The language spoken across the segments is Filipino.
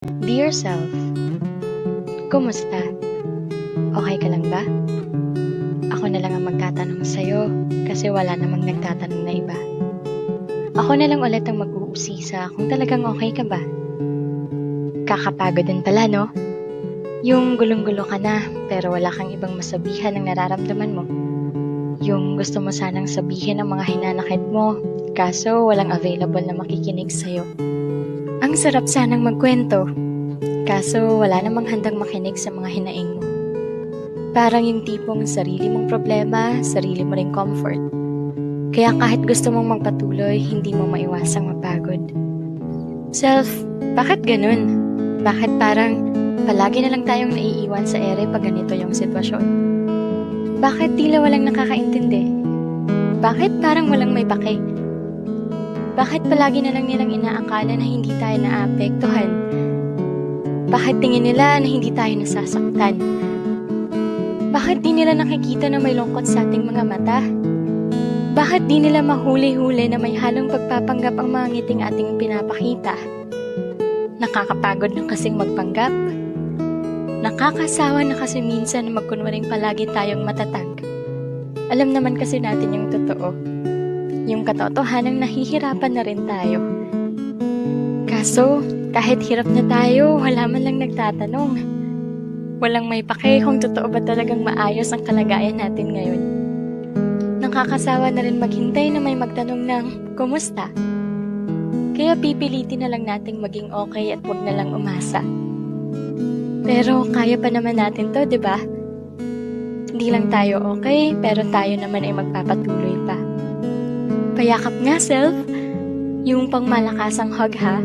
Dear self, kumusta? Okay ka lang ba? Ako na lang ang magtatanong sa'yo kasi wala namang nagtatanong na iba. Ako na lang ulit ang mag-uusisa kung talagang okay ka ba. Kakapagod din pala, no? Yung gulong-gulo ka na pero wala kang ibang masabihan ng nararamdaman mo. Yung gusto mo sanang sabihin ang mga hinanakit mo kaso walang available na makikinig sa'yo. Ang sarap sanang magkwento, kaso wala namang handang makinig sa mga hinaing mo. Parang yung tipong sarili mong problema, sarili mo ring comfort. Kaya kahit gusto mong magpatuloy, hindi mo maiwasang mapagod. Self, bakit ganun? Bakit parang palagi na lang tayong naiiwan sa ere pag ganito yung sitwasyon? Bakit tila walang nakakaintindi? Bakit parang walang may pake? Bakit palagi na lang nilang inaakala na hindi tayo naapektuhan? Bakit tingin nila na hindi tayo nasasaktan? Bakit di nila nakikita na may lungkot sa ating mga mata? Bakit di nila mahuli-huli na may halong pagpapanggap ang mga ngiting ating pinapakita? Nakakapagod na kasing magpanggap? Nakakasawa na kasi minsan na magkunwaring palagi tayong matatag. Alam naman kasi natin yung totoo. Yung katotohanang nahihirapan na rin tayo. Kaso, kahit hirap na tayo, wala man lang nagtatanong. Walang may pake kung totoo ba talagang maayos ang kalagayan natin ngayon. Nakakasawa na rin maghintay na may magtanong ng, kumusta? Kaya pipilitin na lang nating maging okay at wag na lang umasa. Pero kaya pa naman natin to, di ba? Hindi lang tayo okay, pero tayo naman ay magpapatuloy pa. Payakap nga, self. Yung pangmalakasang hug, ha?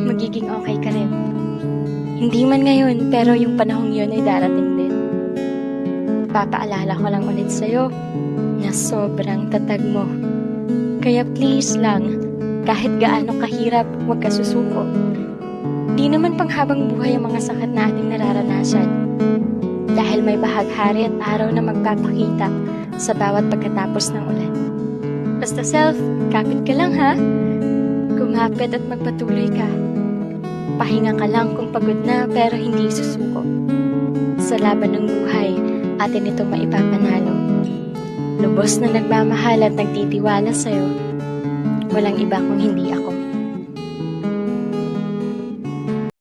Magiging okay ka rin. Hindi man ngayon, pero yung panahong yun ay darating din. Papaalala ko lang ulit sa'yo na sobrang tatag mo. Kaya please lang, kahit gaano kahirap, huwag ka susuko. Di naman panghabang buhay ang mga sakit na ating nararanasan. Dahil may bahaghari at araw na magpapakita sa bawat pagkatapos ng ulan. Basta self, kapit ka lang ha. Kumapit at magpatuloy ka. Pahinga ka lang kung pagod na pero hindi susuko. Sa laban ng buhay, atin ito maipapanalo. Lubos na nagmamahal at nagtitiwala sa'yo. Walang iba kung hindi ako.